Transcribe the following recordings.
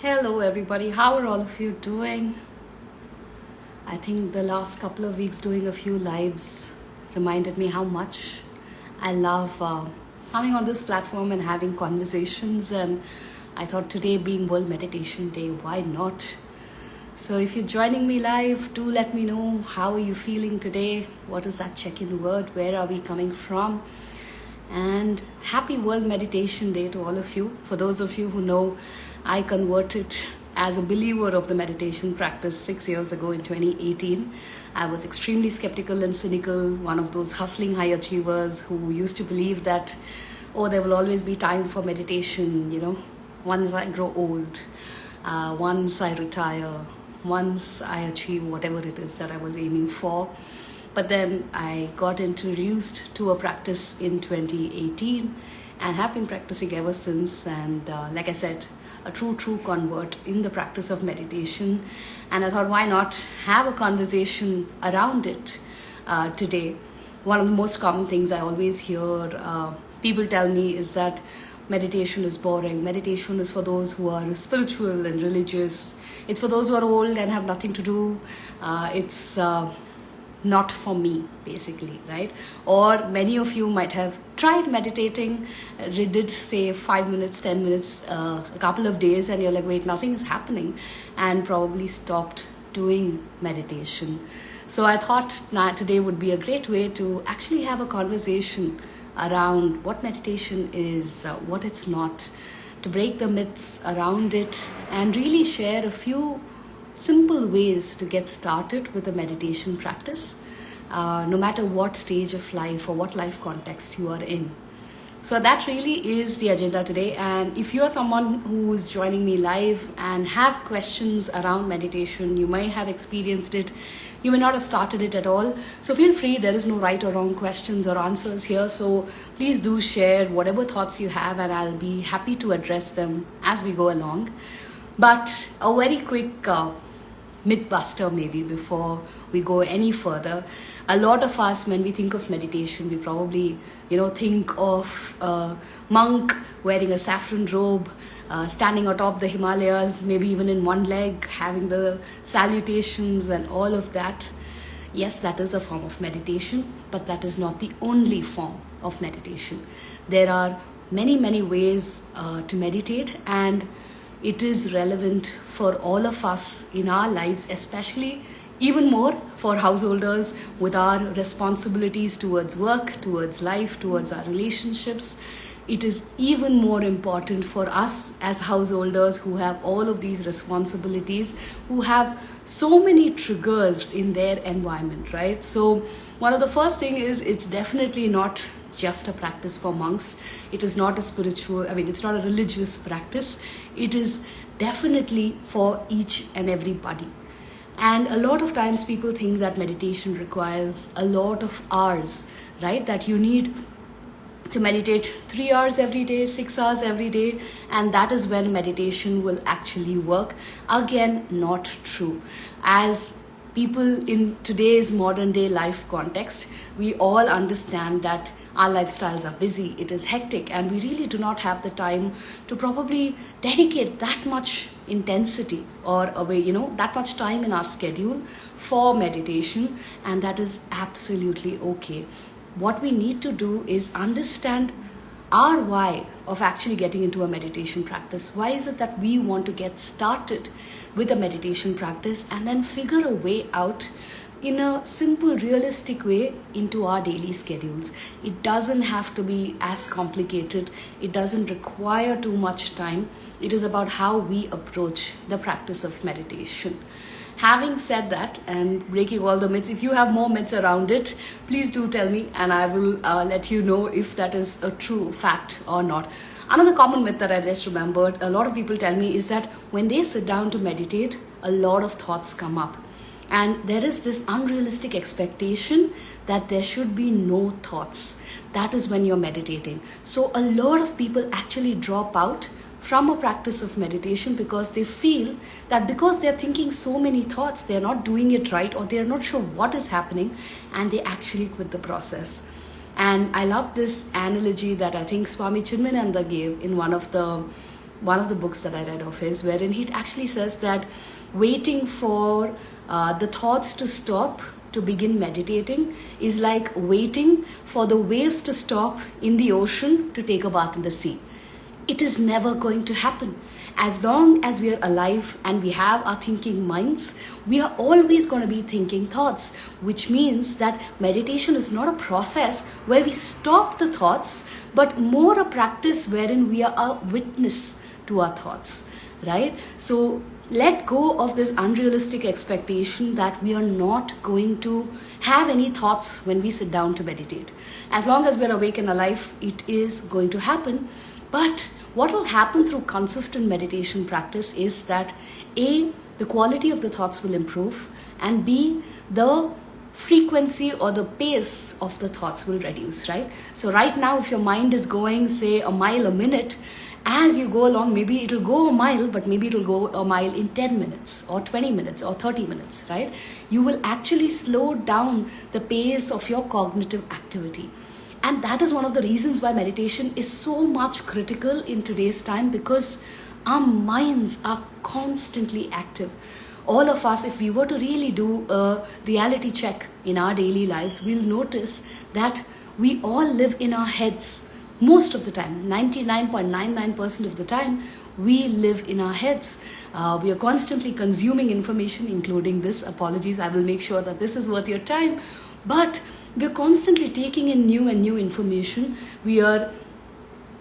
Hello, everybody. How are all of you doing? I think the last couple of weeks doing a few lives reminded me how much I love coming on this platform and having conversations. And I thought today being World Meditation Day, why not? So if you're joining me live, do let me know how are you feeling today? What is that check-in word? Where are we coming from? And happy World Meditation Day to all of you. For those of you who know, I converted as a believer of the meditation practice 6 years ago in 2018. I was extremely skeptical and cynical, one of those hustling high achievers who used to believe that, oh, there will always be time for meditation, once I grow old, once I retire, once I achieve whatever it is that I was aiming for. But then I got introduced to a practice in 2018 and have been practicing ever since. And like I said, a true convert in the practice of meditation. And I thought, why not have a conversation around it today? One of the most common things I always hear people tell me is that meditation is boring. Meditation is for those who are spiritual and religious. It's for those who are old and have nothing to do. It's not for me, basically, right? Or many of you might have tried meditating, did say 5 minutes, 10 minutes, a couple of days, and you're like, wait, nothing is happening, and probably stopped doing meditation. So I thought today would be a great way to actually have a conversation around what meditation is, what it's not, to break the myths around it, and really share a few simple ways to get started with a meditation practice, no matter what stage of life or what life context you are in. So that really is the agenda today. And if you are someone who's joining me live and have questions around meditation, you may have experienced it, you may not have started it at all. So feel free, there is no right or wrong questions or answers here. So please do share whatever thoughts you have, and I'll be happy to address them as we go along. But a very quick mythbuster maybe before we go any further. A lot of us, when we think of meditation, we probably think of a monk wearing a saffron robe, standing atop the Himalayas, maybe even in one leg, having the salutations and all of that. Yes, that is a form of meditation, but that is not the only form of meditation. There are many ways to meditate, and it is relevant for all of us in our lives, especially even more for householders with our responsibilities towards work, towards life, towards our relationships. It is even more important for us as householders who have all of these responsibilities, who have so many triggers in their environment, right? So one of the first thing is, it's definitely not just a practice for monks. It is not a spiritual, it's not a religious practice. It is definitely for each and everybody. And a lot of times people think that meditation requires a lot of hours, right? That you need to meditate 3 hours every day, 6 hours every day, and that is when meditation will actually work. Again, not true. As people in today's modern day life context, we all understand that our lifestyles are busy, it is hectic, and we really do not have the time to probably dedicate that much intensity or that much time in our schedule for meditation, and that is absolutely okay. What we need to do is understand our why of actually getting into a meditation practice. Why is it that we want to get started with a meditation practice, and then figure a way out in a simple, realistic way into our daily schedules. It doesn't have to be as complicated. It doesn't require too much time. It is about how we approach the practice of meditation. Having said that, and breaking all the myths, if you have more myths around it, please do tell me, and I will let you know if that is a true fact or not. Another common myth that I just remembered, a lot of people tell me, is that when they sit down to meditate, a lot of thoughts come up. And there is this unrealistic expectation that there should be no thoughts. That is when you're meditating. So a lot of people actually drop out from a practice of meditation because they feel that because they're thinking so many thoughts, they're not doing it right, or they're not sure what is happening, and they actually quit the process. And I love this analogy that I think Swami Chinmayananda gave in one of the one of the books that I read of his, wherein he actually says that waiting for the thoughts to stop to begin meditating is like waiting for the waves to stop in the ocean to take a bath in the sea. It is never going to happen. As long as we are alive and we have our thinking minds, we are always going to be thinking thoughts, which means that meditation is not a process where we stop the thoughts, but more a practice wherein we are a witness to our thoughts, right? So let go of this unrealistic expectation that we are not going to have any thoughts when we sit down to meditate. As long as we're awake and alive, it is going to happen. But what will happen through consistent meditation practice is that A, the quality of the thoughts will improve, and B, the frequency or the pace of the thoughts will reduce, right? So right now, if your mind is going, say, a mile a minute, as you go along, maybe it'll go a mile, but maybe it'll go a mile in 10 minutes or 20 minutes or 30 minutes, right? You will actually slow down the pace of your cognitive activity. And that is one of the reasons why meditation is so much critical in today's time, because our minds are constantly active. All of us, if we were to really do a reality check in our daily lives, we'll notice that we all live in our heads. Most of the time, 99.99% of the time, we live in our heads. We are constantly consuming information, including this. Apologies, I will make sure that this is worth your time. But we're constantly taking in new and new information. We are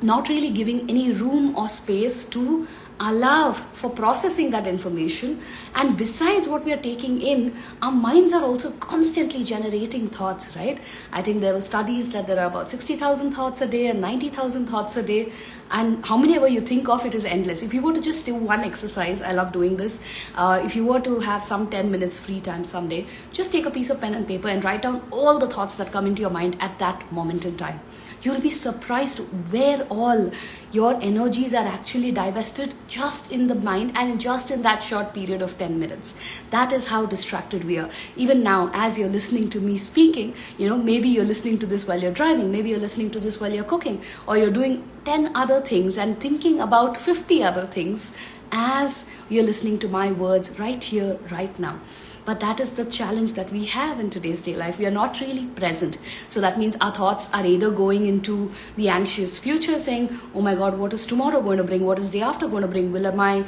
not really giving any room or space to allow for processing that information. And besides what we are taking in, our minds are also constantly generating thoughts, right? I think there were studies that there are about 60,000 thoughts a day and 90,000 thoughts a day, and how many ever you think of, it is endless. If you were to just do one exercise, I love doing this, if you were to have some 10 minutes free time someday, just take a piece of pen and paper and write down all the thoughts that come into your mind at that moment in time. You'll be surprised where all your energies are actually divested just in the mind and just in that short period of 10 minutes. That is how distracted we are. Even now, as you're listening to me speaking, maybe you're listening to this while you're driving, maybe you're listening to this while you're cooking, or you're doing 10 other things and thinking about 50 other things as you're listening to my words right here, right now. But that is the challenge that we have in today's day life. We are not really present. So that means our thoughts are either going into the anxious future, saying, oh my God, what is tomorrow going to bring? What is the day after going to bring? Will my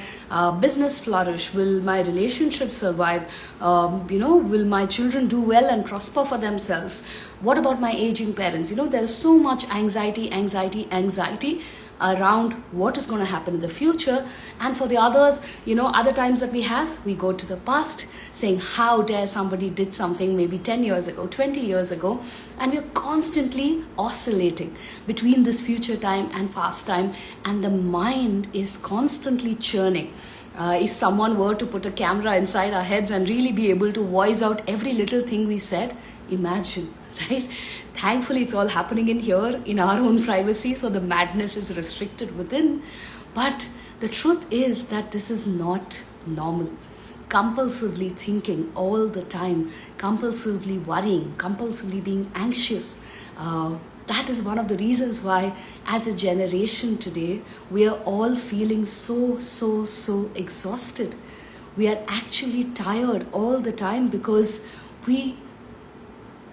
business flourish? Will my relationship survive? Will my children do well and prosper for themselves? What about my aging parents? There is so much anxiety around what is going to happen in the future. And for the others, other times that we go to the past, saying how dare somebody did something maybe 10 years ago, 20 years ago, and we're constantly oscillating between this future time and past time, and the mind is constantly churning. If someone were to put a camera inside our heads and really be able to voice out every little thing we said, imagine, right? Thankfully, it's all happening in here in our own privacy, so the madness is restricted within. But the truth is that this is not normal. Compulsively thinking all the time, compulsively worrying, compulsively being anxious, that is one of the reasons why, as a generation today, we are all feeling so exhausted. We are actually tired all the time because we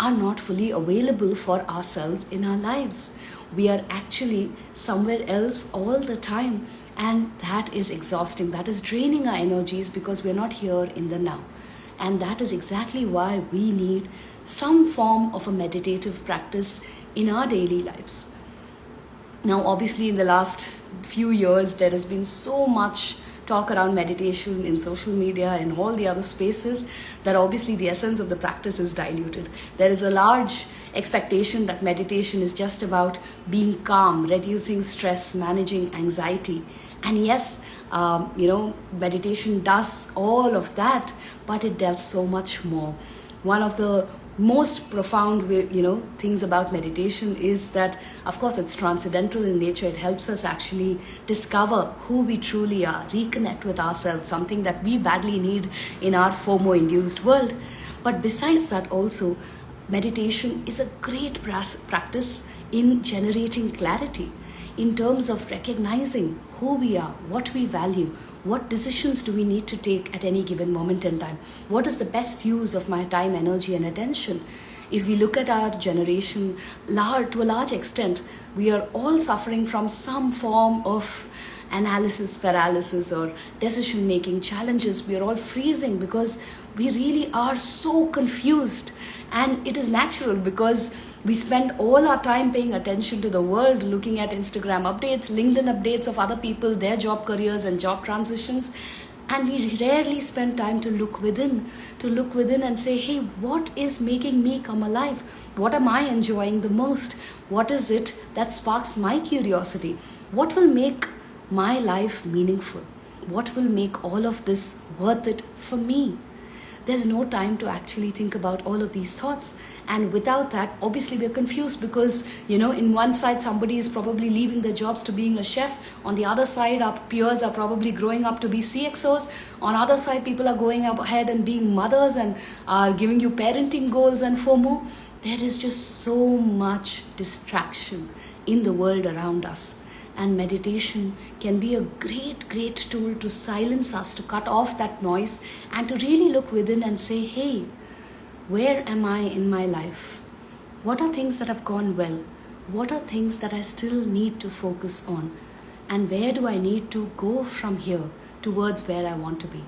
are not fully available for ourselves in our lives. We are actually somewhere else all the time, and that is exhausting. That is draining our energies because we're not here in the now. And that is exactly why we need some form of a meditative practice in our daily lives. Now, obviously, in the last few years, there has been so much talk around meditation in social media and all the other spaces that obviously the essence of the practice is diluted. There is a large expectation that meditation is just about being calm, reducing stress, managing anxiety. And yes, meditation does all of that, but it does so much more. One of the most profound things about meditation is that, of course, it's transcendental in nature. It helps us actually discover who we truly are, reconnect with ourselves, something that we badly need in our FOMO-induced world. But besides that, also, meditation is a great practice in generating clarity, in terms of recognizing who we are, what we value, what decisions do we need to take at any given moment in time, what is the best use of my time, energy, and attention. If we look at our generation, to a large extent, we are all suffering from some form of analysis paralysis or decision making challenges. We are all freezing because we really are so confused. And it is natural because we spend all our time paying attention to the world, looking at Instagram updates, LinkedIn updates of other people, their job careers and job transitions. And we rarely spend time to look within and say, hey, what is making me come alive? What am I enjoying the most? What is it that sparks my curiosity? What will make my life meaningful? What will make all of this worth it for me? There's no time to actually think about all of these thoughts. And without that, obviously we're confused because, in one side, somebody is probably leaving their jobs to being a chef. On the other side, our peers are probably growing up to be CXOs. On the other side, people are going up ahead and being mothers and are giving you parenting goals and FOMO. There is just so much distraction in the world around us. And meditation can be a great tool to silence us, to cut off that noise, and to really look within and say, hey, where am I in my life? What are things that have gone well? What are things that I still need to focus on? And where do I need to go from here towards where I want to be?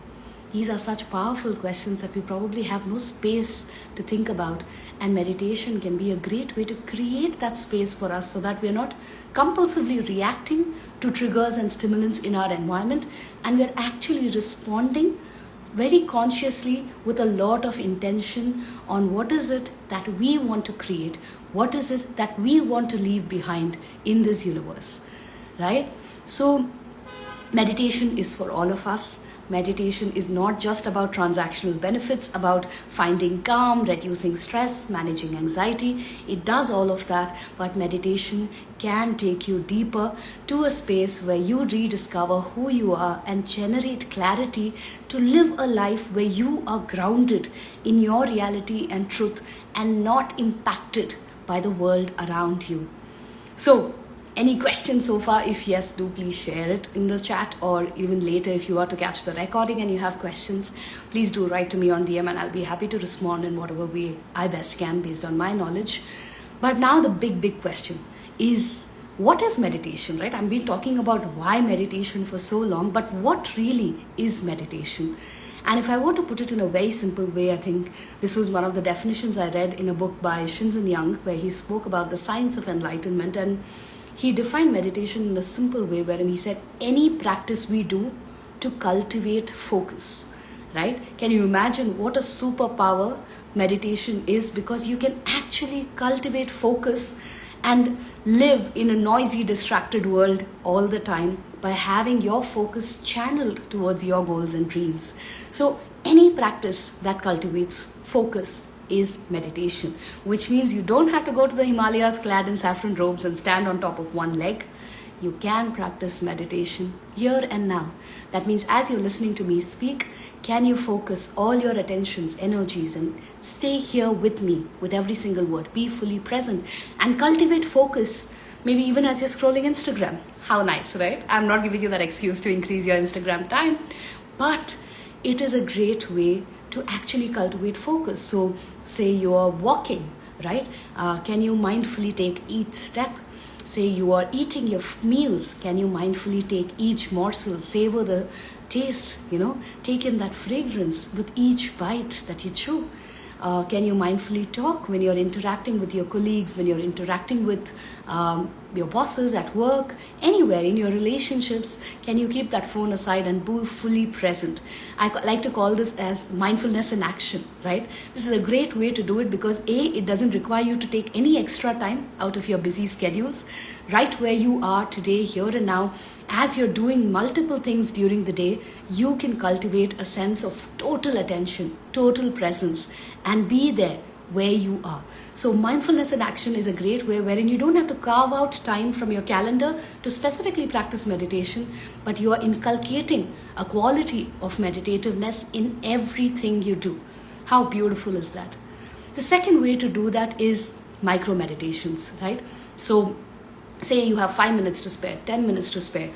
These are such powerful questions that we probably have no space to think about. And meditation can be a great way to create that space for us so that we are not compulsively reacting to triggers and stimulants in our environment, and we're actually responding very consciously with a lot of intention on what is it that we want to create, what is it that we want to leave behind in this universe, right? So meditation is for all of us. Meditation is not just about transactional benefits, about finding calm, reducing stress, managing anxiety. It does all of that, but meditation can take you deeper to a space where you rediscover who you are and generate clarity to live a life where you are grounded in your reality and truth and not impacted by the world around you. So, any questions so far? If yes, do please share it in the chat, or even later if you are to catch the recording and you have questions, please do write to me on DM and I'll be happy to respond in whatever way I best can based on my knowledge. But now the big question is, what is meditation, right? I've been talking about why meditation for so long, but what really is meditation? And if I were to put it in a very simple way, I think this was one of the definitions I read in a book by Shinzen Young, where he spoke about the science of enlightenment, and he defined meditation in a simple way wherein he said any practice we do to cultivate focus, right? Can you imagine what a superpower meditation is? Because you can actually cultivate focus and live in a noisy, distracted world all the time by having your focus channeled towards your goals and dreams. So any practice that cultivates focus is meditation, which means you don't have to go to the Himalayas clad in saffron robes and stand on top of one leg. You can practice meditation here and now. That means as you're listening to me speak, can you focus all your attentions, energies, and stay here with me with every single word. Be fully present and cultivate focus, maybe even as you're scrolling Instagram. How nice, right? I'm not giving you that excuse to increase your Instagram time, but it is a great way to actually cultivate focus. So say you are walking, right? Can you mindfully take each step? Say you are eating your meals. Can you mindfully take each morsel, savor the taste, take in that fragrance with each bite that you chew? Can you mindfully talk when you're interacting with your colleagues, when you're interacting with your bosses at work, anywhere in your relationships? Can you keep that phone aside and be fully present? I like to call this as mindfulness in action, right? This is a great way to do it because it doesn't require you to take any extra time out of your busy schedules. Right where you are today, here and now, as you're doing multiple things during the day, you can cultivate a sense of total attention, total presence, and be there where you are. So mindfulness in action is a great way wherein you don't have to carve out time from your calendar to specifically practice meditation, but you are inculcating a quality of meditativeness in everything you do. How beautiful is that? The second way to do that is micro meditations, right? So say you have 5 minutes to spare, 10 minutes to spare,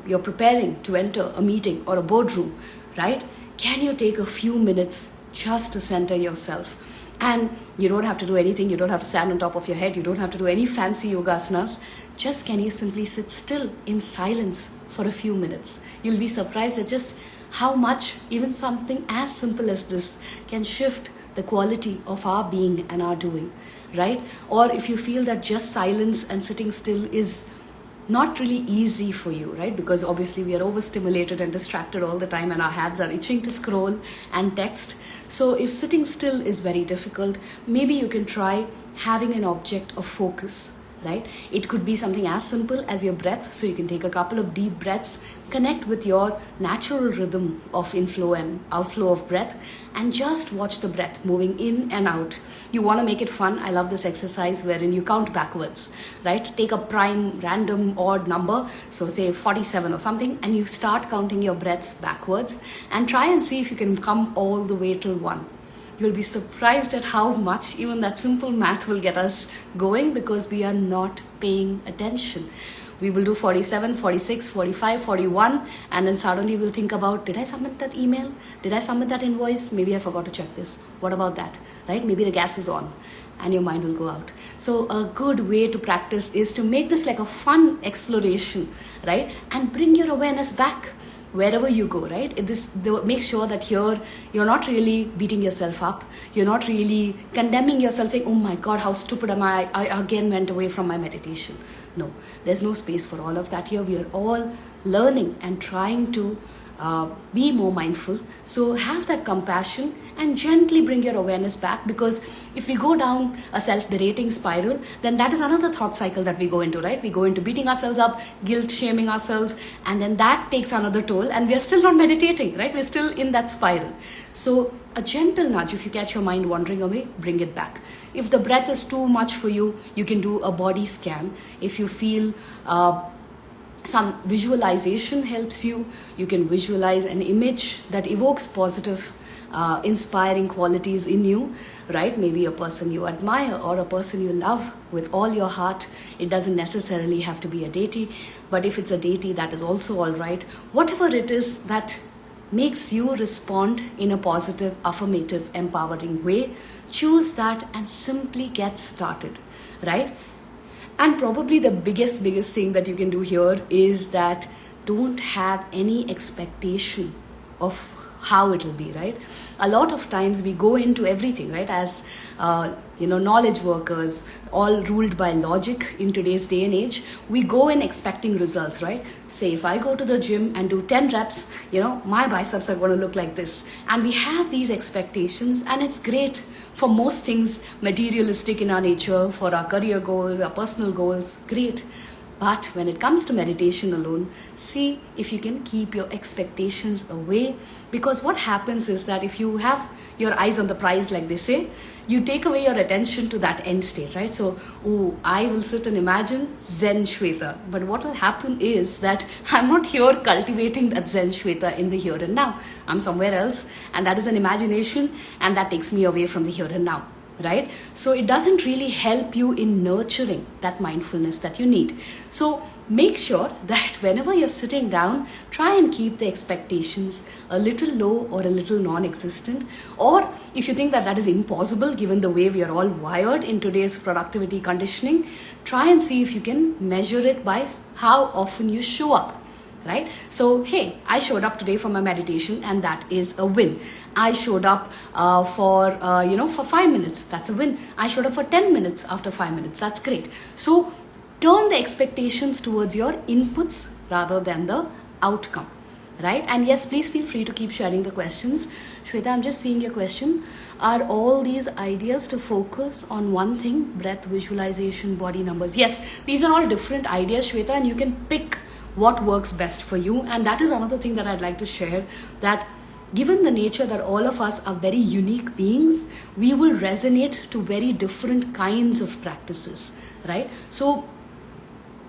you're preparing to enter a meeting or a boardroom, right? Can you take a few minutes just to center yourself? And you don't have to do anything. You don't have to stand on top of your head. You don't have to do any fancy yogasanas. Just can you simply sit still in silence for a few minutes? You'll be surprised at just how much even something as simple as this can shift the quality of our being and our doing, right? Or if you feel that just silence and sitting still is not really easy for you, right? Because obviously we are overstimulated and distracted all the time, and our hands are itching to scroll and text. So if sitting still is very difficult, maybe you can try having an object of focus, right? It could be something as simple as your breath. So you can take a couple of deep breaths, connect with your natural rhythm of inflow and outflow of breath, and just watch the breath moving in and out. You want to make it fun. I love this exercise wherein you count backwards, right? Take a prime random odd number, so say 47 or something, and you start counting your breaths backwards and try and see if you can come all the way till 1. You'll be surprised at how much even that simple math will get us going, because we are not paying attention. We will do 47, 46, 45, 41, and then suddenly we'll think about, did I submit that email? Did I submit that invoice? Maybe I forgot to check this. What about that, right? Maybe the gas is on and your mind will go out. So a good way to practice is to make this like a fun exploration, right? And bring your awareness back wherever you go, right? Make sure that here you're not really beating yourself up. You're not really condemning yourself, saying, oh my God, how stupid am I? I again went away from my meditation. No, there's no space for all of that here. We are all learning and trying to be more mindful. So have that compassion and gently bring your awareness back, because if we go down a self-berating spiral, then that is another thought cycle that we go into, right? We go into beating ourselves up, guilt shaming ourselves, and then that takes another toll, and we are still not meditating, right? We're still in that spiral. So a gentle nudge, if you catch your mind wandering away, bring it back. If the breath is too much for you, you can do a body scan. If you feel some visualization helps you, you can visualize an image that evokes positive, inspiring qualities in you, right? Maybe a person you admire or a person you love with all your heart. It doesn't necessarily have to be a deity, but if it's a deity, that is also all right. Whatever it is that makes you respond in a positive, affirmative, empowering way, choose that and simply get started, right? And probably the biggest thing that you can do here is that don't have any expectation of how it will be, right? A lot of times we go into everything, right, as knowledge workers, all ruled by logic in today's day and age. We go in expecting results, right? Say if I go to the gym and do 10 reps, my biceps are going to look like this. And we have these expectations, and it's great for most things materialistic in our nature, for our career goals, our personal goals, great. But when it comes to meditation alone, see if you can keep your expectations away. Because what happens is that if you have your eyes on the prize, like they say, you take away your attention to that end state, right? So, I will sit and imagine Zen Shweta. But what will happen is that I'm not here cultivating that Zen Shweta in the here and now. I'm somewhere else, and that is an imagination, and that takes me away from the here and now. Right? So it doesn't really help you in nurturing that mindfulness that you need. So make sure that whenever you're sitting down, try and keep the expectations a little low or a little non-existent. Or if you think that that is impossible, given the way we are all wired in today's productivity conditioning, try and see if you can measure it by how often you show up. Right? So, hey, I showed up today for my meditation, and that is a win. I showed up for 5 minutes. That's a win. I showed up for 10 minutes after 5 minutes. That's great. So turn the expectations towards your inputs rather than the outcome. Right? And yes, please feel free to keep sharing the questions. Shweta, I'm just seeing your question. Are all these ideas to focus on one thing? Breath, visualization, body numbers. Yes, these are all different ideas, Shweta, and you can pick what works best for you. And that is another thing that I'd like to share, that given the nature that all of us are very unique beings, we will resonate to very different kinds of practices, right? So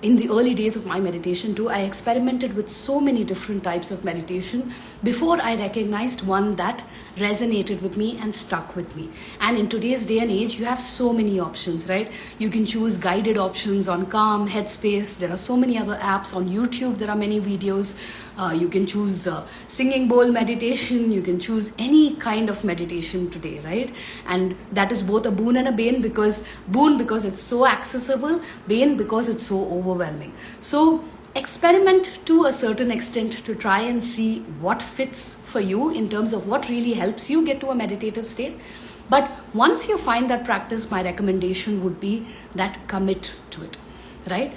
in the early days of my meditation too, I experimented with so many different types of meditation before I recognized one that resonated with me and stuck with me. And in today's day and age, you have so many options, right? You can choose guided options on Calm, Headspace. There are so many other apps on YouTube. There are many videos. You can choose singing bowl meditation. You can choose any kind of meditation today, right? And that is both a boon and a bane, because it's so accessible, bane because it's so overwhelming. So experiment to a certain extent to try and see what fits for you in terms of what really helps you get to a meditative state. But once you find that practice, my recommendation would be that commit to it, right?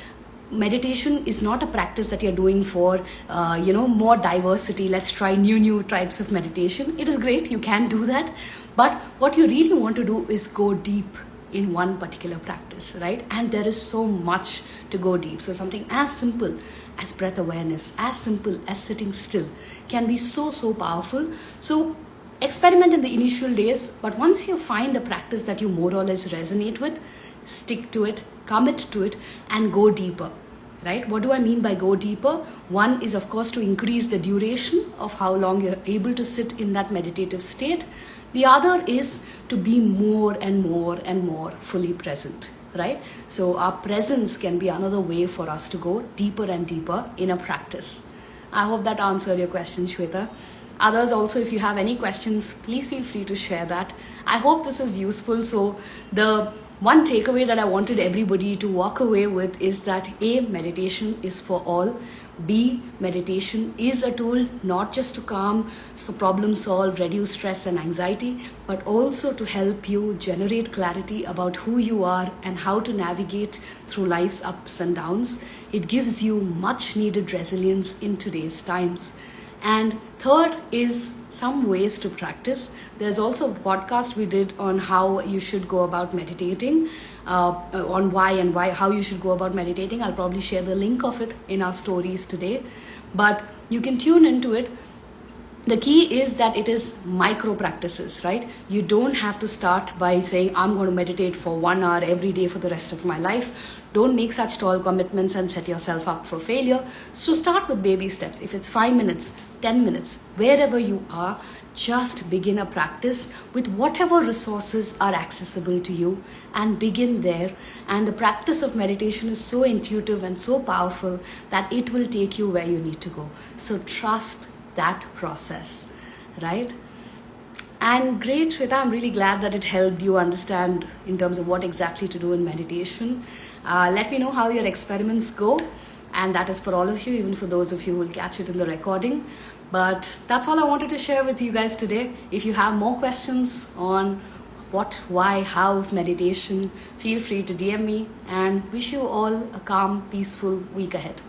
Meditation is not a practice that you're doing for more diversity. Let's try new types of meditation. It is great, you can do that, but what you really want to do is go deep in one particular practice, right? And there is so much to go deep. So something as simple as breath awareness, as simple as sitting still, can be so powerful. So experiment in the initial days, but once you find a practice that you more or less resonate with, stick to it, commit to it, and go deeper, right? What do I mean by go deeper? One is, of course, to increase the duration of how long you're able to sit in that meditative state. The other is to be more and more fully present, right? So our presence can be another way for us to go deeper and deeper in a practice. I hope that answered your question, Shweta. Others also, if you have any questions, please feel free to share that. I hope this is useful. So the one takeaway that I wanted everybody to walk away with is that A, meditation is for all. B, meditation is a tool not just to calm, so problem solve, reduce stress and anxiety, but also to help you generate clarity about who you are and how to navigate through life's ups and downs. It gives you much needed resilience in today's times. And third is some ways to practice. There's also a podcast we did on how you should go about meditating, on how you should go about meditating. I'll probably share the link of it in our stories today, but you can tune into it. The key is that it is micro practices, right? You don't have to start by saying, I'm going to meditate for 1 hour every day for the rest of my life. Don't make such tall commitments and set yourself up for failure. So start with baby steps. If it's 5 minutes, 10 minutes, wherever you are, just begin a practice with whatever resources are accessible to you and begin there. And the practice of meditation is so intuitive and so powerful that it will take you where you need to go. So trust that process, right? And great, Shweta, I'm really glad that it helped you understand in terms of what exactly to do in meditation. Let me know how your experiments go. And that is for all of you, even for those of you who will catch it in the recording. But that's all I wanted to share with you guys today. If you have more questions on what, why, how of meditation, feel free to DM me, and wish you all a calm, peaceful week ahead.